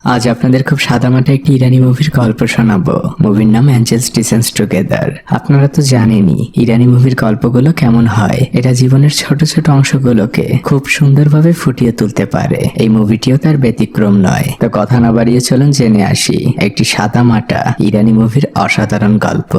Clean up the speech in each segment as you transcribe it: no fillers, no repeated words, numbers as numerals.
আজ আপনাদের খুব সাদামাটা একটি ইরানি মুভির গল্প শোনাবো। মুভির নাম অ্যাঞ্জেলস ডিসেন্স টুগেদার। আপনারা তো জানেনই ইরানি মুভির গল্পগুলো কেমন হয়। এটা জীবনের ছোট ছোট অংশগুলোকে খুব সুন্দরভাবে ফুটিয়ে তুলতে পারে। এই মুভিটিও তার ব্যতিক্রম নয়। তো কথা না বাড়িয়ে চলুন জেনে আসি একটি সাদামাটা ইরানি মুভির অসাধারণ গল্প।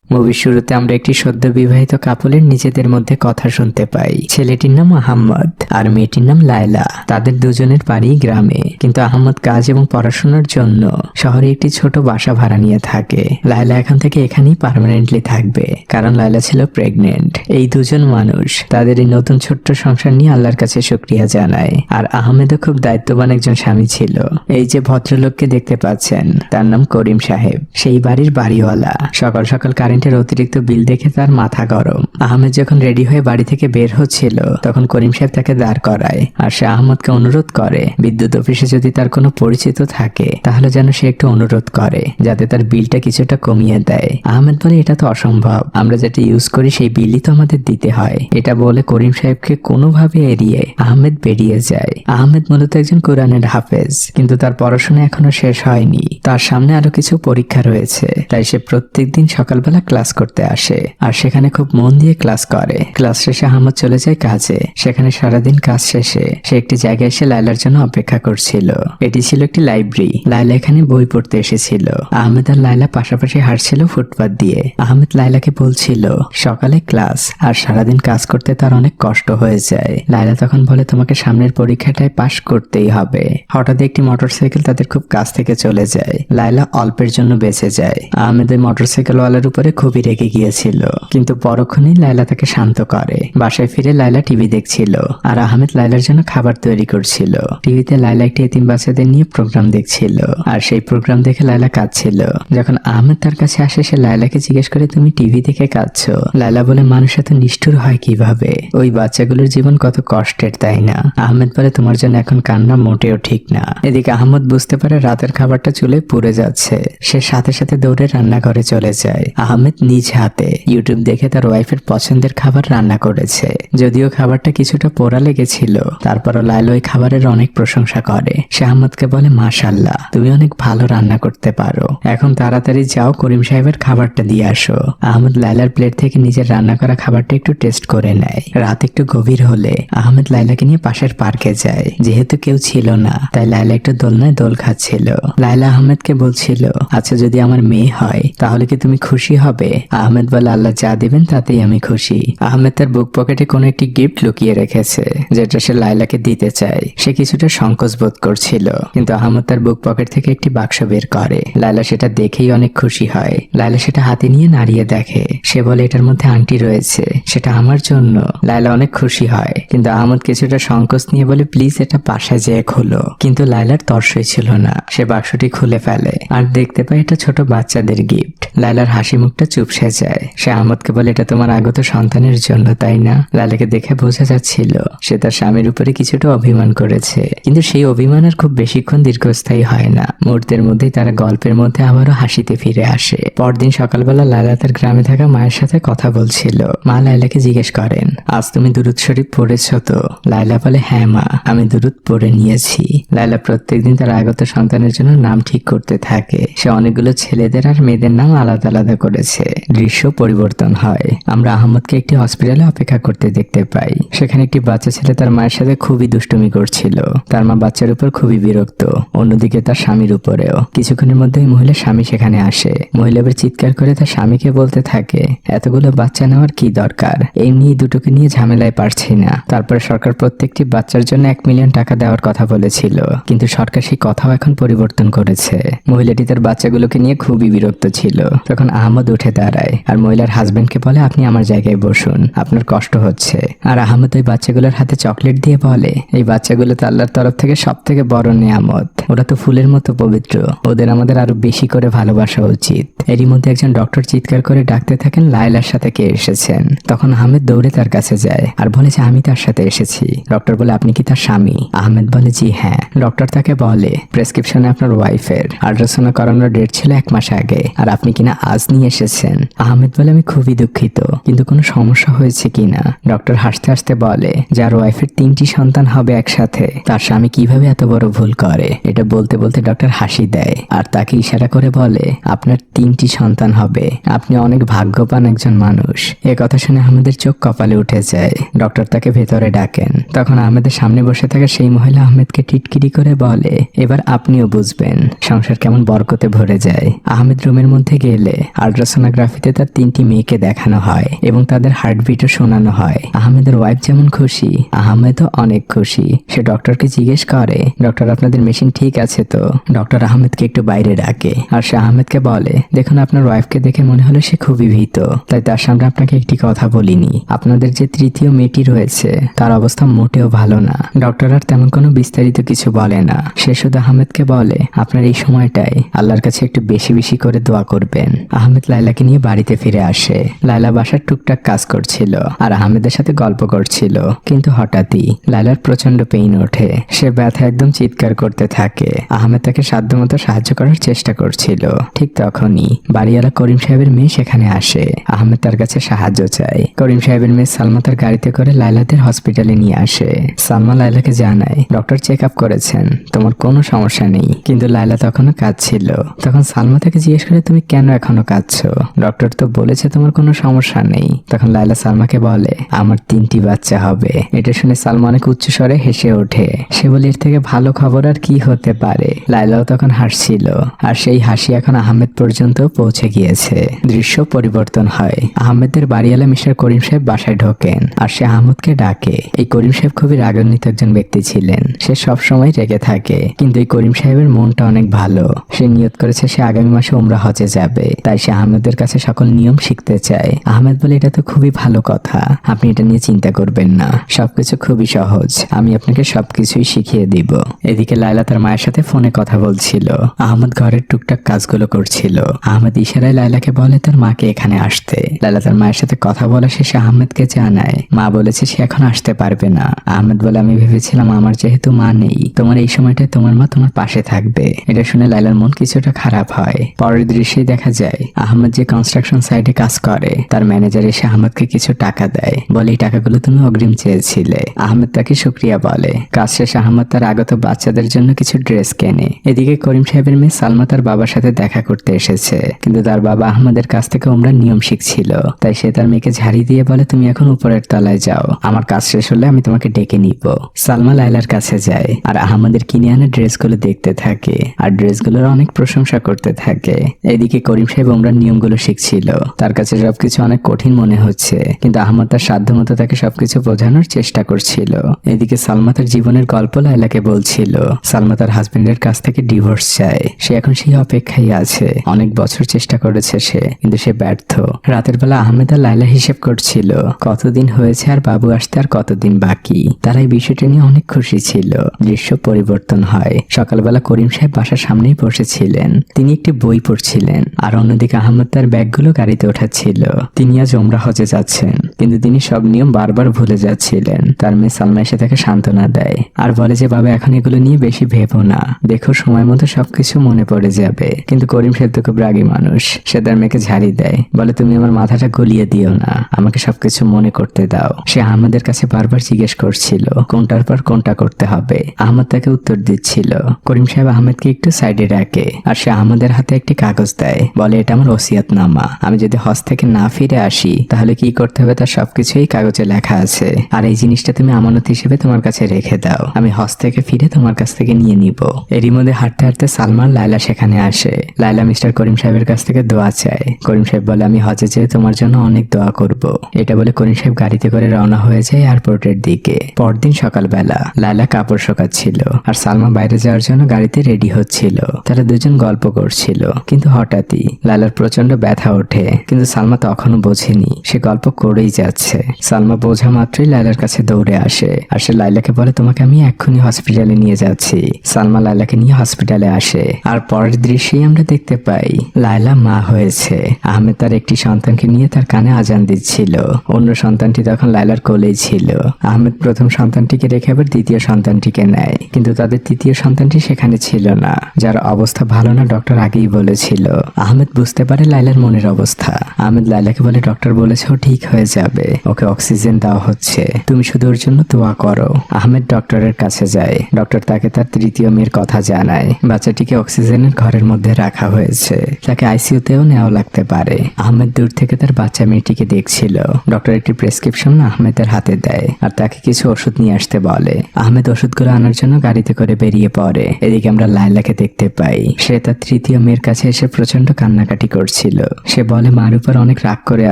মুভির শুরুতে আমরা একটি সদ্য বিবাহিত কাপলের নিজেদের মধ্যে কথা শুনতে পাই। ছেলেটির নাম আহম্মদ আর মেয়েটির নাম লায়লা। তাদের দুজনের বাড়ি গ্রামে, কিন্তু আহম্মদ কাজ এবং পড়াশোনার জন্য শহরে একটি ছোট বাসা ভাড়া নিয়ে থাকে। লায়লা এখন থেকে এখানেই পার্মানেন্টলি থাকবে, কারণ লায়লা ছিল প্রেগনেন্ট। এই দুজন মানুষ তাদের এই নতুন ছোট্ট সংসার নিয়ে আল্লাহর কাছে শুকরিয়া জানায়। আর আহমেদও খুব দায়িত্ববান একজন স্বামী ছিল। এই যে ভদ্রলোককে দেখতে পাচ্ছেন, তার নাম করিম সাহেব, সেই বাড়ির বাড়িওয়ালা। সকাল সকাল কারেন্টের অতিরিক্ত বিল দেখে তার মাথা গরম। আহমেদ যখন রেডি হয়ে বাড়ি থেকে বের হচ্ছিল, তখন করিম সাহেব তাকে দাঁড় করায় আর সে আহমদকে অনুরোধ করে বিদ্যুৎ অফিসে যদি তার কোনো পরিচিত থাকে তাহলে যেন সে একটু অনুরোধ করে যাতে তার বিলটা কিছুটা কমিয়ে দেয়। আহমেদ বলে এটা তো অসম্ভব, আমরা যেটা ইউজ করি সেই বিলই তো আমাদের দিতে হয়। এটা বলে করিম সাহেবকে কোনোভাবে এড়িয়ে আহমেদ বেরিয়ে যায়। আহমেদ মূলত একজন কোরআনের হাফেজ, কিন্তু তার পড়াশোনা এখনো শেষ হয়নি। তার সামনে আরো কিছু পরীক্ষা রয়েছে, তাই সে প্রত্যেকদিন সকালবেলা ক্লাস করতে আসে আর সেখানে খুব মন দিয়ে ক্লাস করে। ক্লাস শেষে আহমদ চলে যায় কাজে। সেখানে সারাদিন কাজ শেষে সে একটি জায়গায় এসে লায়লার জন্য অপেক্ষা করছিল। এটি ছিল একটি লাইব্রেরি। লায়লা এখানে বই পড়তে এসেছিল। আহমেদ আর লায়লা পাশাপাশি হাঁটছিল ফুটপাত দিয়ে। আহমেদ লায়লাকে বলছিল সকালে ক্লাস আর সারাদিন কাজ করতে তার অনেক কষ্ট হয়ে যায়। লায়লা তখন বলে তোমাকে সামনের পরীক্ষাটায় পাশ করতেই হবে। হঠাৎ একটি মোটরসাইকেল তাদের খুব কাছ থেকে চলে যায়। লায়লা অল্পের জন্য বেঁচে যায়। আহমেদ ওই মোটরসাইকেলওয়ালার উপরে খুবই রেগে গিয়েছিল, কিন্তু পরক্ষণেই লায়লা তাকে শান্ত করে। বাসায় ফিরে লায়লা টিভি দেখছিল আর আহমেদ লায়লার জন্য খাবার তৈরি করছিল। টিভিতে লায়লা একটি এতিম বাচ্চাদের নিয়ে প্রোগ্রাম দেখছিল আর সেই প্রোগ্রাম দেখে লায়লা কাঁদছিল। যখন আহমেদ তার কাছে আসে, সে লায়লাকে জিজ্ঞেস করে তুমি টিভি দেখে কাঁদছো? লায়লা বলে মানুষ এত নিষ্ঠুর হয় কিভাবে? ওই বাচ্চাগুলোর জীবন কত কষ্টের, তাই না? আহমেদ বলে তোমার জন্য এখন কান্না মোটেও ঠিক না। এদিকে আহমেদ বুঝতে পারে রাতের খাবারটা চুলে পুড়ে যাচ্ছে। সে সাথে সাথে দৌড়ে রান্নাঘরে চলে যায়। আহমেদ নিজ হাতে ইউটিউব দেখে তার ওয়াইফের পছন্দের খাবার রান্না করেছে। যদিও খাবারটা কিছুটা পোড়া লেগেছিল, তারপরও লায়লা ওই খাবারের অনেক প্রশংসা করে। সে আহমদকে বলে মাশাআল্লাহ, তুমি অনেক ভালো রান্না করতে পারো। এখন তাড়াতাড়ি যাও করিম সাহেবের খাবারটা দিয়ে আসো। আহমেদ লায়লার প্লেট থেকে নিজের রান্না করা খাবারটা একটু টেস্ট করে নেয়। রাত একটু গভীর হলে আহমেদ লায়লাকে নিয়ে পাশের পার্কে যায়। যেহেতু কেউ ছিল না, তাই লায়লা একটু দোলনায় দোল খাচ্ছিল। লায়লা আহমেদকে বলছিল আচ্ছা, যদি আমার মেয়ে হয় তাহলে কি তুমি খুশি হবে? আহমেদ বলে আল্লাহ যা দিবেন তাতেই আমি খুশি। আহমেদ তার বুক পকেটে কোনো একটি গিফট লুকিয়ে রেখেছে, যেটা সে লায়লাকে দিতে চায়। সে কিছুটা সংকোচ বোধ করছিল, কিন্তু আহমেদ তার বুক পকেট থেকে একটি বাক্স বের করে। লায়লা সেটা দেখেই অনেক খুশি হয়। লায়লা সেটা হাতে নিয়ে নাড়িয়ে দেখে। সে বলে এটার মধ্যে আংটি রয়েছে, সেটা আমার জন্য। লায়লা অনেক খুশি হয়, কিন্তু আহমেদ কিছুটা সংকোচ নিয়ে বলে প্লিজ এটা বাসায় যেয়ে খোলো। কিন্তু লায়লার তর্সই ছিল না। সে বাক্সটি খুলে ফেলে আর দেখতে পায় এটা ছোট বাচ্চাদের গিফট। লায়লার হাসি মুখটা চুপসে যায়। সে আহমদকে বলে এটা তোমার আগত সন্তানের জন্য, তাই না? লায়লাকে দেখে বোঝা যাচ্ছিল সে তার স্বামীর উপরে কিছুটা অভিমান করেছে, কিন্তু সেই অভিমান আর খুব বেশিক্ষণ দীর্ঘস্থায়ী হয় না। মুহূর্তের মধ্যেই তারা গল্পের মধ্যে আবারও হাসিতে ফিরে আসে। পরদিন সকালবেলা লায়লা তার গ্রামে থাকা মায়ের সাথে কথা বলছিল। মা লায়লাকে জিজ্ঞেস করেন আজ তুমি দুরুদ শরীফ পড়েছ তো? লায়লা বলে হ্যাঁ মা, আমি দুরুদ পড়ে নিয়েছি। লায়লা প্রত্যেকদিন তার আগত সন্তানের জন্য নাম ঠিক করতে থাকে। সে অনেকগুলো ছেলেদের আর মেয়েদের নাম আলাদা আলাদা করেছে। দৃশ্য পরিবর্তন হয়। আমরা আহমদকে একটি হসপিটালে অপেক্ষা করতে দেখতে পাই। সেখানে একটি বাচ্চা ছেলে তার মায়ের সাথে খুবই দুষ্টুমি করছিল। তার মা বাচ্চার উপর খুবই বিরক্ত, অন্যদিকে তার স্বামীর উপরেও। কিছুক্ষণের মধ্যে মহিলা স্বামী সেখানে আসে। মহিলা এবার চিৎকার করে তার স্বামীকে বলতে থাকে এতগুলো বাচ্চা নেওয়ার কি দরকার? এমনি দুটোকে নিয়ে ঝামেলায় পারছি না। তারপরে সরকার প্রত্যেকটি বাচ্চার জন্য 1 মিলিয়ন টাকা দেওয়ার কথা বলেছিল, কিন্তু সরকার সেই কথাও এখন পরিবর্তন করেছে। মহিলাটি তার বাচ্চাগুলোকে নিয়ে খুবই বিরক্ত ছিল। তখন আহমদ উঠে দাঁড়ায় আর মহিলার হাজবেন্ডকে বলে আপনি আমার জায়গায় বসুন, আপনার কষ্ট হচ্ছে। আর আহমদ ওই বাচ্চাগুলোর হাতে চকলেট দিয়ে বলে এই বাচ্চাগুলো তো আল্লাহর তরফ থেকে সব থেকে বড় নিয়ামত। ওরা তো ফুলের মতো পবিত্র, ওদের আমাদের আরো বেশি করে ভালোবাসা উচিত। এরই মধ্যে একজন ডক্টর চিৎকার করে ডাকতে থাকেন লায়লার সাথে কে এসেছেন। তখন আহমেদ দৌড়ে তার কাছে যায় আর বলে যে আমি তার সাথে এসেছি। ডক্টর বলে আপনি কি তার স্বামী? আহমেদ বলে জি হ্যাঁ। ডক্টর তাকে বলে প্রেসক্রিপশনে আপনার ওয়াইফের আল্ট্রাসাউন্ড করানোর ডেট ছিল 1 মাস আগে, আর আপনি কিনা আজ নিয়ে এসেছেন। আহমেদ বলে আমি খুবই দুঃখিত, কিন্তু কোনো সমস্যা হয়েছে কিনা? ডক্টর হাসতে হাসতে বলে যার ওয়াইফের 3টি সন্তান হবে একসাথে, তার স্বামী কিভাবে এত বড় ভুল করে? এটা বলতে বলতে ডক্টর হাসি দেয় আর তাকে ইশারা করে বলে আপনার 3টি সন্তান হবে, আপনি অনেক ভাগ্যবান একজন মানুষ। এ কথা শুনে আহমেদের চোখ কপালে উঠে যায়। ডক্টর তাকে ভেতরে ডাকেন। তখন আহমেদের সামনে বসে থাকা সেই মহিলা আহমেদকে টিটকিরি করে বলে এবার আপনিও বুঝবেন সংসার কেমন বরকতে ভরে যায়। আহমেদ রুমের মধ্যে গেলে আল্ট্রাসোনোগ্রাফিতে তার 3টি মেয়েকে দেখানো হয় এবং তাদের হার্টবিটও শোনানো হয়। আহমেদের ওয়াইফ যেমন খুশি, আহমেদও অনেক খুশি। সে ডক্টরকে জিজ্ঞেস করে ডক্টর আপনাদের মেশিন ঠিক আছে তো? ডক্টর আহমেদকে একটু বাইরে ডাকে আর সে আহমেদকে বলে দেখুন আপনার ওয়াইফকে দেখে মনে হলো সে খুবই ভীত, তাই তার সামনে আপনাকে একটি কথা বলিনি। আপনাদের যে 3য় মেয়েটি রয়েছে তার অবস্থা মোটেও ভালো না। ডক্টর আর তেমন কোনো বিস্তারিত কিছু বলে না। সে শুধু আহমেদকে বলে আপনার এই সময়টায় আল্লাহর কাছে একটু বেশি বেশি করে দোয়া করবেন। আহমেদ লায়লাকে নিয়ে বাড়িতে ফিরে আসে। লায়লা বাসার টুকটাক কাজ করছিল আর আহমেদের সাথে গল্প করছিল, কিন্তু হঠাৎই লায়লার প্রচন্ড পেইন ওঠে। সে ব্যথা একদম চিৎকার করতে থাকে। আহমেদ তাকে সাধ্যমতো সাহায্য করার চেষ্টা করছিল। ঠিক তখনই বাড়িওয়ালা করিম সাহেবের মেয়ে সেখানে আসে। আহমেদ তার কাছে সাহায্য চায়। করিম সাহেবের মেয়ে সালমা তার গাড়িতে করে লায়লাদের হসপিটালে নিয়ে আসে। সালমা লায়লাকে জানায় ডক্টর চেক আপ করেছেন, তোমার কোনো সমস্যা নেই। কিন্তু লায়লা তখনও কাঁদছিল। তখন সালমা তাকে জিজ্ঞেস করে তুমি কেন এখনো কাঁদছো? ডক্টর তো বলেছে তোমার কোনো সমস্যা নেই। তখন লায়লা সালমাকে বলে আমার 3টি বাচ্চা হবে। এটা শুনে সালমা অনেক উচ্চ স্বরে হেসে ওঠে। সে বলে এর থেকে ভালো খবর আর কি হতে পারে? লায়লাও তখন হাসছিল আর সেই হাসি এখন আহমেদ পর্যন্ত পৌঁছে গিয়েছে। দৃশ্য পরিবর্তন হয়। আহমেদের বাড়িওয়ালা মিস্টার করিম সাহেব বাসায় ঢোকেন আর সে আহমদকে ডাকে। এই করিম সাহেব খুবই রাগান্বিত একজন ব্যক্তি ছিলেন। সে সব সময় রেগে থাকে, কিন্তু এই করিম সাহেবের মনটা অনেক ভালো। সে নিয়ত করেছে সে আগামী মাসে উমরা হজে যাবে, তাই সে আহমেদের কাছে সকল নিয়ম শিখতে চায়। আহমেদ বলে এটা তো খুবই ভালো কথা, আপনি এটা নিয়ে চিন্তা করবেন না, সবকিছু খুবই সহজ, আমি আপনাকে সবকিছুই শিখিয়ে দিব। এদিকে লায়লা তার মায়ের সাথে ফোনে কথা বলছিল। আহমেদ ঘরের টুকটাক কাজগুলো করছিল। আহমেদ ইশারায় লায়লাকে বলে তার মাকে এখানে আসতে। লায়লা তার মায়ের সাথে কথা বলা শেষে আহমেদকে জানায় মা বলেছে সে এখন আসতে পারবে না। আহমেদ বলে আমি ভেবেছিলাম আমার যেহেতু মা নেই, তোমার এই সময়টায় তোমার মা তোমার পাশে থাকবে। এটা শুনে লায়লার মন কিছুটা খারাপ হয়। পরের দৃশ্যে দেখা যায় আহমেদ যে কনস্ট্রাকশন সাইটে কাজ করে তার ম্যানেজার এসে আহমেদকে কিছু টাকা দেয়, বলে এই টাকাগুলো তুমি অগ্রিম চেয়েছিলে। আহমেদ তাকে শুকরিয়া বলে। কাজ শেষে আহমেদ তার আগত বাচ্চাদের জন্য কিছু ড্রেস কেনে। এদিকে করিম সাহেবের মেয়ে সালমা তার বাবার সাথে দেখা করতে এসেছে, কিন্তু তার বাবা আহমেদের কাছ থেকে উমরার নিয়ম শিখছিল, তাই সে তার মেয়েকে ঝাড়ি দিয়ে বলে তুমি এখন উপরের তলায় যাও, আমার কাজ শেষ হলে আমি তোমাকে ডেকে নিব। সালমা লায়লার কাছে যায় আর আহমেদের কিনে আনা ড্রেসগুলো দেখতে থাকে আর ড্রেসগুলোর অনেক প্রশংসা করতে থাকে। এদিকে করিম সাহেব উমরার নিয়মগুলো শিখছিল। তার কাছে সবকিছু অনেক কঠিন মনে হচ্ছে, কিন্তু আহমদ তার সাধ্যমতো তাকে সবকিছু বোঝানোর চেষ্টা করছিল। এদিকে সালমা তার জীবনের গল্প লায়লাকে বলছিল। সালমা তার হাজবেন্ডের কাছ থেকে ডিভোর্স চায়। সে এখন সেই অপেক্ষায় আছে। অনেক বছর চেষ্টা করেছে সে, কিন্তু সে ব্যর্থ। রাতের বেলা আহমেদ আর লায়লা হিসেব করছিল কতদিন হয়েছে আর বাবু আসতে আর কতদিন বাকি। তারা এই বিষয়টা নিয়ে অনেক খুশি ছিল। দৃশ্য পরিবর্তন হয়। সকালবেলা করিম সাহেব বাসার সামনেই বসেছিলেন। তিনি একটি বই পড়ছিলেন আর অন্যদিকে আহমেদ তার ব্যাগগুলো গাড়িতে ওঠাচ্ছিল। তিনি আজ উমরা হজে যাচ্ছেন, কিন্তু তিনি সব নিয়ম বারবার ভুলে যাচ্ছিলেন। তার মেয়ে সালমা এসে তাকে সান্ত্বনা দেয় আর বলে যে বাবা এখন এগুলো নিয়ে বেশি ভেবো না, দেখো সময় মতো সবকিছু মনে পড়ে যাবে। কিন্তু করিম সাহেব তো খুব রাগী মানুষ। সে তার মেয়েকে ঝাড়ি দেয়, বলে তুমি আমার মাথাটা গলিয়ে দিও না, আমাকে সবকিছু মনে করতে দাও। সে আহমেদের কাছে বারবার জিজ্ঞেস করছিল কোনটার পর কোনটা করতে হবে। আহমেদ তাকে উত্তর দিচ্ছিল। করিম সাহেব আহমেদকে একটু সাইডে রাখে আর সে আহমেদের হাতে একটি কাগজ দেয়, বলে এটা আমার ওসিয়াতনামা, আমি যদি হজ থেকে না ফিরে আসি তাহলে কি করতে হবে তার সবকিছুই কাগজে লেখা আছে, আর এই জিনিসটা তুমি আমানত হিসেবে তোমার কাছে রেখে দাও, আমি হজ থেকে ফিরে তোমার কাছ থেকে নিয়ে নিব। এরই মধ্যে হাঁটতে হাঁটতে সালমান লায়লা সেখানে আসে। লায়লা মিস্টার করিম সাহেবের কাছ থেকে দোয়া চায়। করিম সাহেব বলে আমি হজে যেয়ে তোমার জন্য অনেক দোয়া করব। এটা বলে করিম সাহেব গাড়িতে করে রওনা হয়ে যায় এয়ারপোর্টের দিকে। পরদিন সকালবেলা লায়লা কাপড় শোকাচ্ছিল আর সালমা বাইরে যাওয়ার জন্য গাড়িতে রেডি হচ্ছিল। তারা দুজন গল্প করছিল, কিন্তু হঠাৎই লায়লার প্রচন্ড ব্যথা ওঠে, কিন্তু সালমা তখনও বোঝেনি, সে গল্প করেই যাচ্ছে। সালমা বোঝা মাত্রই লায়লার কাছে দৌড়ে আসে আর সে লায়লাকে বলে তোমাকে আমি এক্ষুনি হসপিটালে নিয়ে যাচ্ছি। সালমা লায়লাকে নিয়ে হসপিটালে আসে। আর পরের দৃশ্যেই আমরা দেখতে পাই লায়লা মা হয়েছে। আহমেদ তার একটি সন্তানকে নিয়ে তার কানে আজান দিচ্ছিল। অন্য সন্তানটি তখন লায়লার কোলেই ছিল। আহমেদ প্রথম সন্তানটিকে রেখে আবার দ্বিতীয় সন্তানটিকে নেয়, কিন্তু তাদের তৃতীয় সন্তানটি সেখানে ছিল না, যার অবস্থা ভালো না ডক্টর আগেই বলেছিল। আহমেদ বুঝতে পারে লায়লার মনের অবস্থা। আহমেদ লায়লাকে বলে, ডক্টর বলেছে ও ঠিক হয়ে যাবে, ওকে অক্সিজেন দেওয়া হচ্ছে, তুমি শুধু ওর জন্য দোয়া করো। আহমেদ ডক্টরের কাছে যায়। ডক্টর তাকে তার তৃতীয় মেয়ের কথা জানায়। বাচ্চাটিকে অক্সিজেনের ঘরের মধ্যে রাখা হয়েছে, তাকে আইসিইউতেও নেওয়া লাগতে পারে। আহমেদ দূর থেকে তার বাচ্চা মেয়েটিকে দেখছিল। ডক্টর একটি প্রেসক্রিপশন আহমেদের হাতে দেয় আর তাকে কিছু ওষুধ নিয়ে আসতে বলে। আহমেদ ওষুধগুলো আনার জন্য গাড়িতে করে বেরিয়ে পড়ে। এদিকে আমরা লায়লাকে দেখতে পাই। সে তার তৃতীয় মেয়ের কাছে এসে প্রচন্ড কান্নাকাটি করছিল। সে বলে, মার উপর অনেক রাগ করে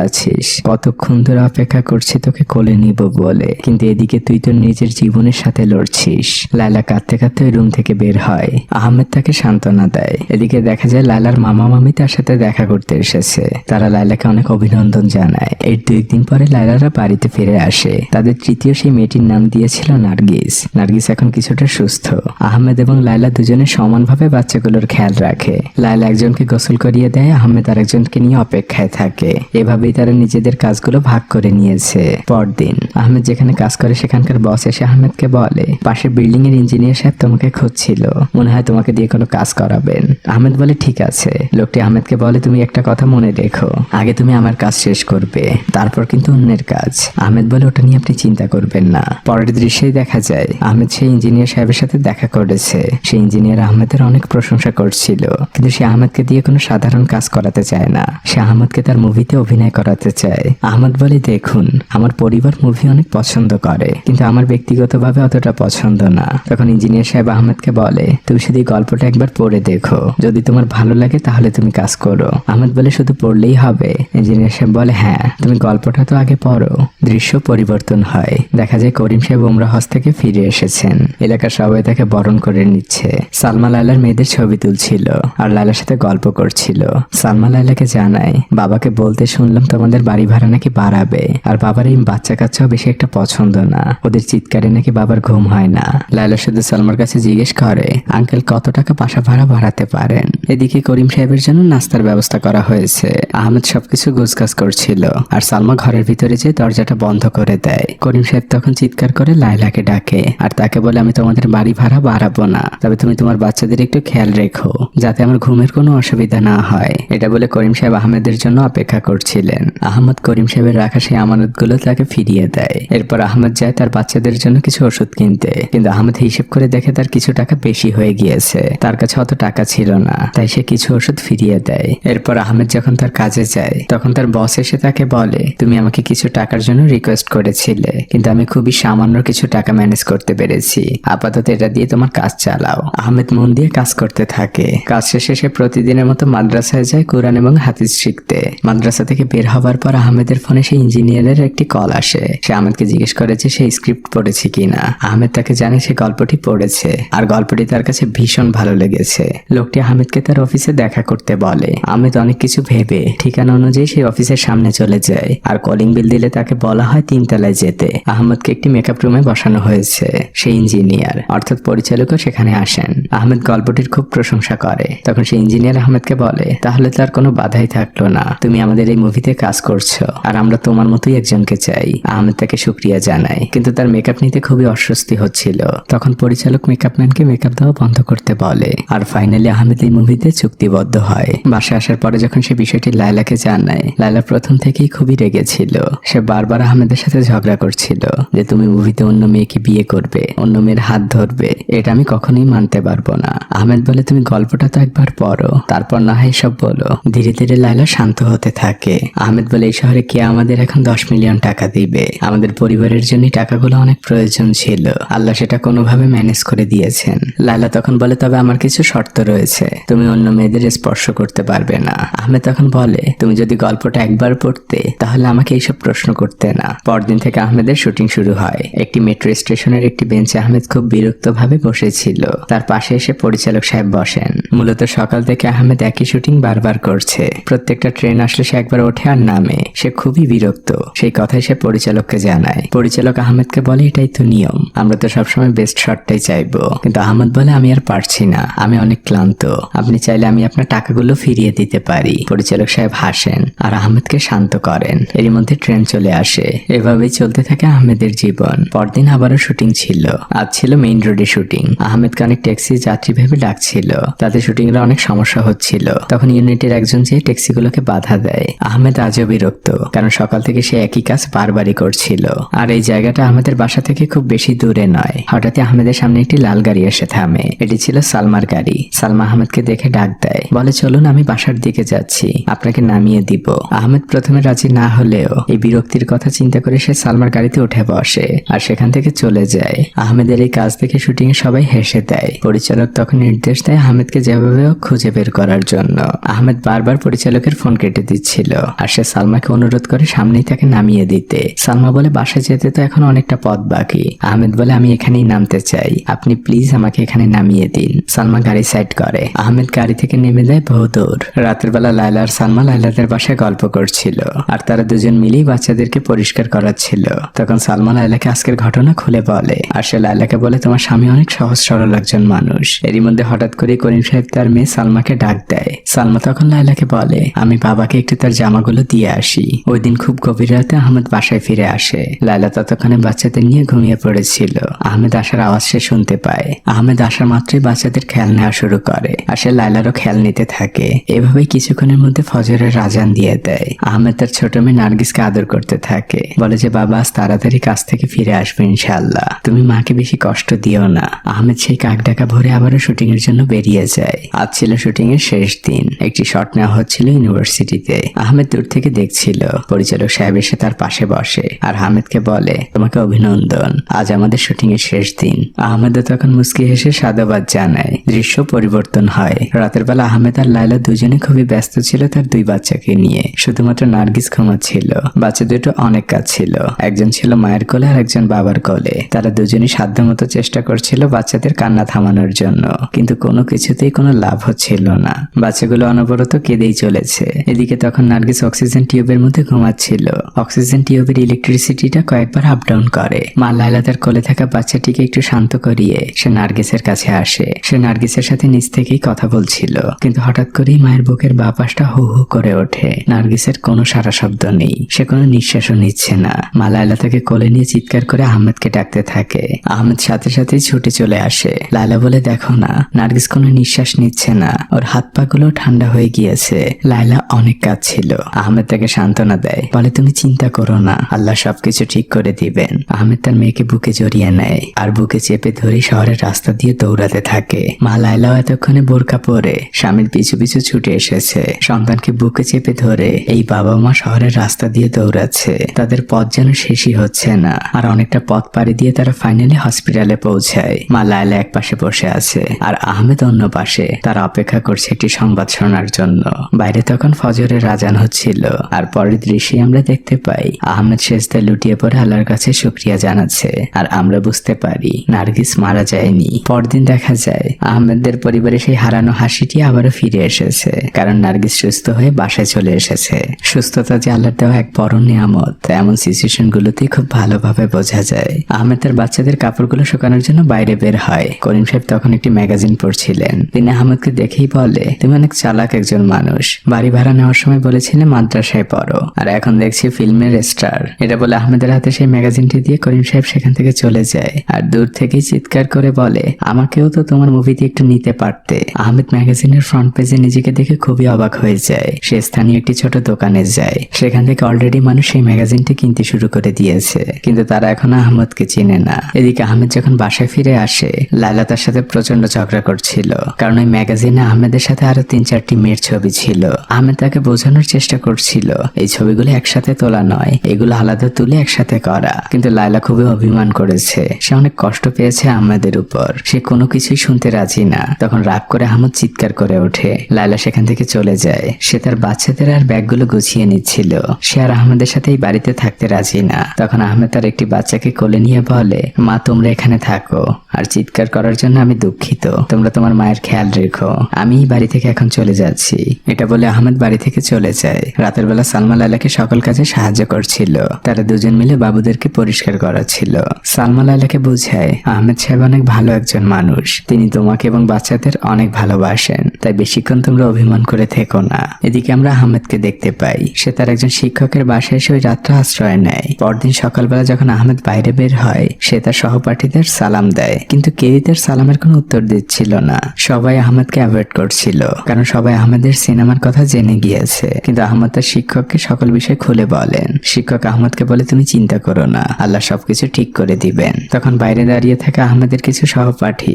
আছিস, কতক্ষণ ধরে অপেক্ষা করছি তোকে কোলে নিব বলে, কিন্তু এদিকে তুই তোর নিজের জীবনের সাথে লড়ছিস। লায়লা কাঁদতে কাঁদতে ওই রুম থেকে বের হয়। আহমেদ তাকে সান্ত্বনা দেয়। এদিকে দেখা যায় লায়লার মামা মামি তার সাথে দেখা করতে এসেছে। তারা লায়লাকে অনেক অভিনন্দন জানায়। এর 2 দিন পরে লায়লারা বাড়িতে ফিরে আসে। তাদের তৃতীয় সেই মেয়েটির নাম দিয়েছিল নার্গিস। নার্গিস এখন কিছুটা সুস্থ। আহমেদ এবং লায়লা দুজনে সমানভাবে বাচ্চাগুলোর খেয়াল রাখে। লায়লা একজনকে গোসল করিয়ে দেয়, আহমেদ আরেকজনকে নিয়ে অপেক্ষায় থাকে। এভাবেই তারা নিজেদের কাজগুলো ভাগ করে নিয়েছে। পরদিন আহমেদ যেখানে কাজ করে সেখানকার বস এসে আহমেদকে বলে, পাশের বিল্ডিং এর ইঞ্জিনিয়ার সাহেব তোমাকে খুঁজছিল, মনে হয় তোমাকে দিয়ে কোনো কাজ করাবেন। আহমেদ বলে, ঠিক আছে। লোকটি আহমেদকে বলে, তুমি একটা কথা মনে রেখো, আগে তুমি আমার কাজ শেষ করবে, তারপর কিন্তু অন্যের কাজ। আহমেদ বলে, ওটা নিয়ে আপনি চিন্তা করবেন না। পরের দৃশ্যেই দেখা যায় আহমেদ সেই ইঞ্জিনিয়ার সাহেবের সাথে দেখা করেছে। সেই ইঞ্জিনিয়ার আহমেদের অনেক প্রশংসা করছিল, কিন্তু সে আহমেদকে দিয়ে কোনো সাধারণ কাজ করাতে চায় না। সে আহমেদকে তার মুভিতে অভিনয় করাতে চায়। আহমেদ বলে, দেখুন, আমার পরিবার মুভি অনেক পছন্দ করে, কিন্তু আমার ব্যক্তিগতভাবে অতটা পছন্দ না। তখন ইঞ্জিনিয়ার সাহেব আহমেদকে বলে, তুমি শুধু এই গল্পটা একবার পড়ে দেখো, যদি তোমার ভালো লাগে তাহলে তুমি কাজ করো। আহমেদ বলে, শুধু পড়লেই হবে? ইঞ্জিনিয়ার সাহেব বলে, হ্যাঁ, তুমি গল্পটা তো আগে পড়ো। দৃশ্য পরিবর্তন হয়। দেখা যায় করিম সাহেব উমরা হজ থেকে ফিরে এসেছেন। এলাকার সবাই তাকে বরণ করে নিচ্ছে। সালমা লায়লার মেয়েদের ছবি তুলছিল আর লায়লার সাথে গল্প করছিল। সালমা লায়লাকে জানায়, বাবাকে বলতে শুনলাম তোমাদের বাড়ি ভাড়া নাকি বাড়াবে, আর বাবার এই বাচ্চা কাচ্চাও বেশি একটা পছন্দ না, ওদের চিৎকারে নাকি বাবার ঘুম হয় না। লায়লা শুধু সালমার কাছে জিজ্ঞেস করে, আঙ্কেল কত টাকা বাসা ভাড়া বাড়াতে পারেন? এদিকে করিম সাহেবের জন্য নাস্তার ব্যবস্থা করা হয়েছে। আহমেদ সবকিছু গোছগাছ করছিল আর সালমা ঘরের ভিতরে যে দরজাটা বন্ধ করে দেয়। করিম সাহেব তখন চিৎকার করে লায়লাকে ডাকে আর তাকে বলে, আমি তোমাদের বাড়ি ভাড়া বাড়াবো না, তবে তুমি তোমার বাচ্চাদের একটু খেয়াল রেখো যাতে আমার ঘুমের কোনো অসুবিধা না হয়। এটা বলে করিম সাহেব আহমেদের জন্য অপেক্ষা করছিলেন। আহমেদ করিম সাহেবের রাখা সেই আমানতগুলো তাকে ফিরিয়ে দেয়। এরপর আহমেদ যায় তার বাচ্চাদের জন্য কিছু ওষুধ কিনতে, কিন্তু আহমেদ হিসেব করে দেখে তার কিছু টাকা বেশি হয়ে গিয়েছে। তার কাছে অত টাকা ছিল না, তাই সে কিছু ওষুধ ফিরিয়ে দেয়। এরপর আহমেদ যখন তার কাজে যায় তখন তার বস এসে তাকে বলে, তুমি আমাকে কিছু টাকার জন্য রিকোয়েস্ট করেছিলে, কিন্তু আমি খুবই সামান্য কিছু টাকা ম্যানেজ করতে পেরেছি, আপাতত এটা দিয়ে তোমার কাজ চালাও। আহমেদ মন দিয়ে কাজ করতে থাকে। কাজ শেষে সে প্রতিদিনের মতো মাদ্রাসায় যায় কোরআন এবং হাদিস শিখতে। মাদ্রাসা থেকে বের হবার পর আহমেদের ফোনে সেই ইঞ্জিনিয়ারের একটি কল আসে। সে আহমেদকে জিজ্ঞেস করেছে সে স্ক্রিপ্ট পড়েছে কিনা। আহমেদ তাকে জানে সে গল্পটি পড়েছে আর গল্পটি তার কাছে ভীষণ ভালো লেগেছে। লোকটি আহমেদকে তার অফিসে দেখা করতে বলে। আহমেদ অনেক কিছু ভেবে ঠিকানা অনুযায়ী সেই অফিসের সামনে চলে যায় আর কলিং বেল দিলে তাকে বলা হয় 3 তলায় যেতে। আহমেদকে একটি মেকআপ রুমে বসানো হয়েছে। সেই ইঞ্জিনিয়ার অর্থাৎ পরিচালকও সেখানে আসেন। আহমেদ গল্পটির খুব প্রশংসা করে। তখন সেই ইঞ্জিনিয়ার আহমেদকে বলে, তাহলে তার কোনো বাধাই থাকলো না, তুমি আমাদের এই মুভিতে কাজ করছো আর আমরা তোমার মতোই একজনকে চাই। আহমেদ তাকে শুকরিয়া জানায়, কিন্তু তার মেকআপ নিতে খুবই অস্বস্তি হচ্ছিল। তখন পরিচালক মেকআপ ম্যানকে মেকআপ দেওয়া বন্ধ করতে বলে আর ফাইনালি আহমেদ এই মুভিতে চুক্তিবদ্ধ হয়। বাসায় আসার পরে যখন সে বিষয়টি লায়লাকে জানায়, লায়লা প্রথম থেকেই খুবই রেগেছিল। সে বারবার আহমেদের সাথে ঝগড়া করছিল যে তুমি মুভিতে অন্য মেয়েকে বিয়ে করবে, অন্য মেয়ের হাত ধরবে, এটা আমি কখনোই মানতে পারবো না। আহমেদ বলে, তুমি গল্পটা তো একবার পড়ো, তারপর না হয় সব বলো। ধীরে ধীরে লায়লা শান্ত হতে থাকে। আহমেদ বলে, এই শহরে কে আমাদের এখন 10 মিলিয়ন টাকা দিবে? আমাদের পরিবারের জন্য টাকাগুলো অনেক প্রয়োজন ছিল, আল্লাহ সেটা কোনোভাবে ম্যানেজ করে দিয়েছেন। লায়লা তখন বলে, তবে আমার কিছু শর্ত রয়েছে, তুমি অন্য মেয়েদের স্পর্শ করতে পারবে না। আহমেদ তখন বলে, তুমি যদি গল্পটা একবার পড়তে তাহলে আমাকে এইসব প্রশ্ন করতে না। পরদিন থেকে আহমেদের শুটিং শুরু হয়। একটি মেট্রো স্টেশনের একটি বেঞ্চে আহমেদ খুব বিরক্ত ভাবে বসেছিল। তার পাশে এসে পরিচালক সাহেব বসেন। মূলত সকাল থেকে আহমেদ একই শুটিং বারবার করছে। প্রত্যেকটা ট্রেন আসলে সে একবার ওঠে আর নামে। সে খুবই বিরক্ত। সেই কথাই সে পরিচালককে জানায়। পরিচালক আহমেদকে বলে, এটাই তো নিয়ম, আমরা তো সবসময় বেস্ট শটটাই চাইবো, কিন্তু কিন্তু আহমেদ বলে আমি আর পারছি না, আমি অনেক ক্লান্ত, আপনি চাইলে আমি আপনার টাকাগুলো ফিরিয়ে দিতে পারি। পরিচালক সাহেব হাসেন আর আহমেদকে শান্ত করেন। এর মধ্যে ট্রেন চলে আসে। এভাবেই চলতে থাকে আহমেদের জীবন। পরদিন আবারও শুটিং ছিল। আজ ছিল মেইন রোডে শুটিং। আহমেদকে অনেক ট্যাক্সি যাত্রী ভেবে ডাকছিল, তাতে শুটিং এর অনেক সমস্যা হচ্ছিল। তখন ইউনিটের একজন যে ট্যাক্সিগুলোকে বাধা দেয়। আহমেদ আজও বিরক্ত, কারণ সকাল থেকে সে একই কাজ বারবারই করছিল। আর এই জায়গাটা আহমেদের বাসা থেকে খুব বেশি দূরে নয়। হঠাৎই আহমেদের সামনে একটি লাল গাড়ি এসে থামে। এটি ছিল সালমার গাড়ি। সালমা আহমেদকে দেখে ডাক দেয়, বলে চলুন আমি বাসার দিকে যাচ্ছি, আপনাকে নামিয়ে দিব। আহমেদ প্রথমে রাজি না হলেও এই বিরক্তির কথা চিন্তা করে সে সালমার গাড়িতে উঠে বসে আর সেখান থেকে চলে যায়। আহমেদের এই কাজ দেখে শুটিং এ সবাই হেসে দেয়। পরিচালক তখন নির্দেশ দেয় আহমেদকে যেভাবে হোক খুঁজে বের করার জন্য। আহমেদ বারবার পরিচালকের ফোন কেটে দিচ্ছিল আর সে সালমাকে অনুরোধ করে সামনেই তাকে নামিয়ে দিতে। সালমা বলে বাসায় যেতে তো এখন অনেকটা পথ বাকি। আহমেদ বলে আমি এখানেই নামতে চাই, আপনি প্লিজ আমাকে এখানে নামিয়ে দিন। সালমা গাড়ি সাইড করে। আহমেদ গাড়ি থেকে নেমে দেয় বহুদূর। রাতের বেলা লায়লা আর সালমা লায়লাদের বাসায় গল্প করছিল আর তারা দুজন মিলেই বাচ্চাদেরকে পরিষ্কার করাচ্ছিল। তখন সালমা লায়লাকে আজকের ঘটনা খুলে বলে আর সে লায়লাকে বলে তোমার স্বামী অনেক সহজ সরল একজন মানুষ। এরই মধ্যে হঠাৎ করে করিম সাহেব তার মেয়ে সালমাকে ডাক দেয়। সালমা তখন লায়লাকে বলে আমি বাবাকে একটু তার জামাগুলো দিয়ে আসি। ওই দিন খুব গভীর রাতে আহমেদ বাসায় ফিরে আসে। লায়লা ততক্ষণে বাচ্চাদের নিয়ে ঘুমিয়ে পড়েছিল। আহমেদ আসার আওয়াজ সে শুনতে পায়। আহমেদ আসার মাত্রই বাচ্চাদের খেয়াল নেওয়া শুরু করে আর সে লায়লারও খেয়াল নিতে থাকে। এভাবেই কিছুক্ষণের মধ্যে ফজরের আজান দিয়ে দেয়। আহমেদ তার ছোট মেয়ে নার্গিসকে আদর করতে থাকে, বলে যে বাবা আজ তাড়াতাড়ি কাজ থেকে ফিরে আসবে ইনশাআল্লাহ, তুমি মাকে বেশি কষ্ট দিও না। আহমেদ সেই কাক ডাকা ভরে আবারও শুটিং এর জন্য বেরিয়ে যায়। আজ ছিল শুটিং এর শেষ দিন। একটি শট নেওয়া হচ্ছিল ইউনিভার্সিটিতে। আহমেদ দূর থেকে দেখছিল। পরিচালক সাহেব এসে তার পাশে বসে আর আহমেদকে বলে তোমাকে অভিনন্দন, আজ আমাদের শুটিং এর শেষ দিন। আহমেদ তখন মুস্কি হেসে সাধুবাদ জানায়। দৃশ্য পরিবর্তন হয়। রাতের বেলা আহমেদ আর লায়লা দুজনে খুবই ব্যস্ত ছিল তার দুই বাচ্চাকে নিয়ে। শুধুমাত্র নার্গিস ঘুমাচ্ছিল। বাচ্চা দুটো অনেক কাজ ছিল, একজন ছিল মায়ের কোলে আর একজন বাবার কোলে। তারা দুজনই সাধ্যমতো চেষ্টা করছিল বাচ্চাদের কান্না থামানোর জন্য, কিন্তু কোনো কিছুতেই কোনো লাভ হচ্ছিল না। বাচ্চাগুলো অনবরত কেঁদেই চলেছে। এদিকে তখন নার্গিস অক্সিজেন টিউবের মধ্যে ঘুমাচ্ছিল। অক্সিজেন টিউবের ইলেকট্রিসিটিটা কয়েকবার আপ ডাউন করে। মা লায়লা তার কোলে থাকা বাচ্চাটিকে একটু শান্ত করিয়ে সে নার্গিসের কাছে আসে। সে নার্গিসের সাথে নিজ থেকেই কথা বলছিল, কিন্তু হঠাৎ করেই মায়ের বুকের বাঁ পাশটা হু হু করে ওঠে। নার্গিসের কোনো সারা শব্দ নেই, সে কোনো নিঃশ্বাসও নিচ্ছে না। মা লায়লা তাকে কোলে নিয়ে চিৎকার করে আহমেদকে ডাকতে থাকে। আহমেদ সাথে সাথেই ছুটে চলে আসে। লায়লা বলে দেখো না, নার্গিস কোনো নিঃশ্বাস নিচ্ছে না, ওর হাত পা গুলো ঠান্ডা হয়ে গিয়েছে। লায়লা অনেক কাঁদছিল। আহমেদ তাকে সান্ত্বনা দেয়, বলে তুমি চিন্তা করো না, আল্লাহ সবকিছু ঠিক করে দিবেন। আহমেদ তার মেয়েকে বুকে জড়িয়ে নেয় আর বুকে চেপে ধরে শহরের রাস্তা দিয়ে দৌড়াতে থাকে। মা লায়লাও এতক্ষণে বোরকা পরে স্বামীর পিছু পিছু ছুটে এসেছে। সন্তানকে বুকে চেপে ধরে এই বাবা মা শহরের রাস্তা দিয়ে দৌড়াচ্ছে। তাদের পথ যেন শেষই হচ্ছে না। আর অনেকটা পথ পাড়ি দিয়ে তারা ফাইনালি হসপিটালে পৌঁছায়। মা লায়লা এক পাশে বসে আছে আর আহমেদ অন্য পাশে। তারা অপেক্ষা করছে একটি সংবাদ শোনার জন্য। বাইরে তখন ফজরের আজান হচ্ছিল। আর পরের দৃশ্যে আমরা দেখতে পাই আহমেদ সেজদায় লুটিয়ে পড়ে আল্লাহর কাছে শুকরিয়া জানাচ্ছে। আর আমরা বুঝতে পারি নার্গিস মারা যায়নি। পরদিন দেখা যায় আহমেদদের পরিবারে সেই হারানো হাসিটি আবারও ফিরে এসেছে, কারণ নার্গিস সুস্থ হয়ে বাসায় চলে এসেছে। সুস্থতা যে আল্লাহর দেওয়া এক বড় নিয়ামত, এমন সিচুয়েশন গুলোতে খুব ভালোভাবে বোঝা যায়। আহমেদ তার বাচ্চাদের কাপড়গুলো শুকানোর জন্য বাইরে বের হয়। করিম সাহেব তখন একটি ম্যাগাজিন পড়ছিলেন। তিনি আহমেদকে দেখেই বলে তুমি অনেক চালাক একজন মানুষ। বাড়ি ভাড়া নেওয়ার সময় বলেছিলে মাদ্রাসায় পড়ো, আর এখন দেখছি ফিল্মের স্টার। এটা বলে আহমেদের হাতে সেই ম্যাগাজিনটি দিয়ে করিম সাহেব সেখান থেকে চলে যায় আর দূর থেকেই চিৎকার করে বলে আমাকেও তো তোমার মুভিতে একটু নিতে পারতে। আহমেদ ম্যাগাজিনের ফ্রন্ট পেজে নিজেকে দেখে খুবই অবাক হয়ে যায়। সে স্থানীয় একটি ছোট দোকানে যায়। সেখান থেকে অলরেডি মানুষ সেই ম্যাগাজিনটি কিনতে শুরু করে দিয়েছে, কিন্তু তারা এখন আহমেদকে চিনে না। এদিকে আহমেদ যখন বাসায় ফিরে আসে, লায়লা তার সাথে প্রচন্ড ঝগড়া করছিল, কারণ ওই ম্যাগাজিনে আহমেদের সাথে আরো 3-4টি মেয়ের ছবি ছিল। আহমেদ তাকে বোঝানোর চেষ্টা করছিল এই ছবিগুলো একসাথে তোলা নয়, এগুলো আলাদা তুলে একসাথে করা, কিন্তু লায়লা খুবই অভিমান করেছে। সে অনেক কষ্ট পেয়েছে আহমেদের উপর। সে কোনো কিছুই শুনতে রাজি না। তখন রাগ করে আহমেদ চিৎকার করে ওঠে। লায়লা সেখান থেকে চলে যায়। সে তার বাচ্চাদের আর ব্যাগগুলো গুছিয়ে নিচ্ছিল। সে আর আহমেদের সাথে এই বাড়িতে থাকতে রাজি না। তখন আহমেদ তার একটি বাচ্চাকে কোলে নিয়ে বলে মা তোমরা এখানে থাকো, আর চিৎকার করার জন্য আমি দুঃখিত। তোমরা তোমার মায়ের খেয়াল রেখো, আমি এই বাড়ি থেকে এখন চলে যাচ্ছি। এটা বলে আহমেদ বাড়ি থেকে চলে যায়। রাতের বেলা সালমা লায়লাকে সকল কাজে সাহায্য করছিল। তারা দুজন মিলে বাবুদেরকে পরিষ্কার করাচ্ছিল। সালমা লায়লাকে বুঝায় আহমেদ সাহেব অনেক ভালো ভালো একজন মানুষ, তিনি তোমাকে এবং বাচ্চাদের অনেক ভালোবাসেন, তাই বেশিক্ষণ তোমরা অভিমান করে থেকো না। এদিকে আমরা আহমেদকে দেখতে পাই, সে তার একজন শিক্ষকের বাসায় এসে ওই রাত্রে আশ্রয় নেয়। পরদিন সকালবেলা যখন আহমেদ বাইরে বের হয়, সে তার সহপাঠীদের সালাম দেয়, কিন্তু কেউই তার সালামের কোনো উত্তর দিচ্ছিল না। সবাই আহমেদকে অ্যাভয়েড করছিল, কারণ সবাই আহমেদের সিনেমার কথা জেনে গিয়েছে। কিন্তু আহমেদ তার শিক্ষককে সকল বিষয় খুলে বলেন। শিক্ষক আহমেদকে বলে, তুমি চিন্তা করো না, আল্লাহ সবকিছু ঠিক করে দিবেন। তখন বাইরে দাঁড়িয়ে থাকা আহমেদের কিছু সহপাঠী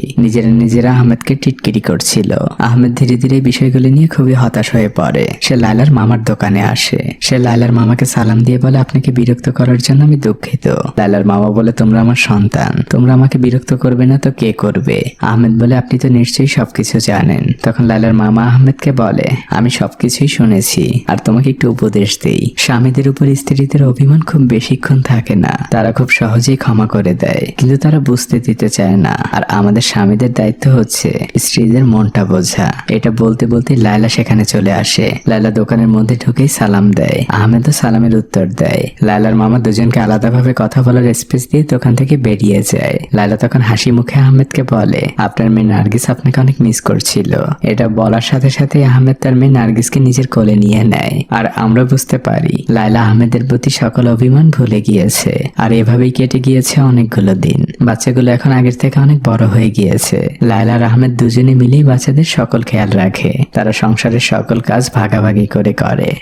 নিজেরা আহমেদকে টিটকিরি করছিল। আহমেদ ধীরে ধীরে এই বিষয়গুলি নিয়ে খুবই হতাশ হয়ে পড়ে। সে লায়লার মামার দোকানে আসে। সে লায়লার মামাকে সালাম দিয়ে বলে, আপনাকে বিরক্ত করার জন্য আমি দুঃখিত। লায়লার মামা বলে, তোমরা আমার সন্তান, তোমরা আমাকে বিরক্ত করবে না তো কে করবে? আহমেদ বলে, আপনি তো নিশ্চয়ই সবকিছু জানেন। তখন লায়লার মামা আহমেদকে বলে, আমি সবকিছুই শুনেছি, আর তোমাকে একটু উপদেশ দেই। স্বামীদের উপর স্ত্রীদের অভিমান খুব বেশিক্ষণ থাকে না, তারা খুব সহজেই ক্ষমা করে দেয়, কিন্তু তারা বুঝতে দিতে চায় না। আর আমাদের স্বামীদের দায়িত্ব হচ্ছে স্ত্রীদের মনটা বোঝা। এটা বলতে বলতে লায়লা সেখানে চলে আসে। লায়লা দোকানের মধ্যে ঢুকেই সালাম দেয়। আহমেদও সালামের উত্তর দেয়। লায়লার মামা দুজনকে আলাদাভাবে কথা বলার স্পেস দিয়ে দোকান থেকে বেরিয়ে যায়। লায়লা তখন হাসি মুখে আহমেদকে বলে, আপনার মেয়ে নার্গিস আপনাকে অনেক মিস করছিল। এটা বলার সাথে সাথে আহমেদ তার মেয়ে নার্গিসকে নিজের কোলে নিয়ে নেয়। আর আমরা বুঝতে পারি লায়লা আহমেদের প্রতি সকল অভিমান ভুলে গিয়েছে। আর এভাবেই কেটে গিয়েছে অনেকগুলো দিন। বাচ্চাগুলো এখন আগের থেকে অনেক বড় হয়ে গিয়েছে। লায়লা আর আহমেদ দুজনে মিলেই বাচ্চাদের সকল খেয়াল রাখে। তারা সংসারের সকল কাজ ভাগাভাগি করে।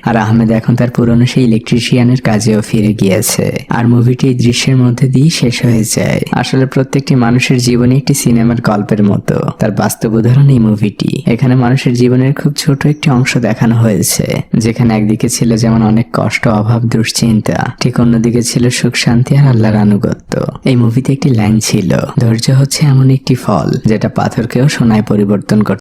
আর আহমেদ এখন তার পুরনো সেই ইলেকট্রিশিয়ানের কাজেও ফিরে গিয়েছে। আর মুভিটি এই দৃশ্যের মধ্যে দিয়ে শেষ হয়ে যায়। আসলে প্রত্যেকটি মানুষের জীবনে একটি সিনেমার গল্পের মতো, তার বাস্তব উদাহরণ এই মুভিটি। এখানে মানুষের জীবনের খুব ছোট একটি অংশ দেখানো হয়েছে, যেখানে একদিকে ছিল যেমন অনেক কষ্ট, অভাব, দুশ্চিন্তা, ঠিক অন্যদিকে ছিল সুখ, শান্তি আর আল্লাহর আনুগত্য। এই মুভিতে একটি লাইন ছিল, ধৈর্য হচ্ছে এমন একটি ফল যেটা পাথরকেও সোনায় পরিবর্তন করতে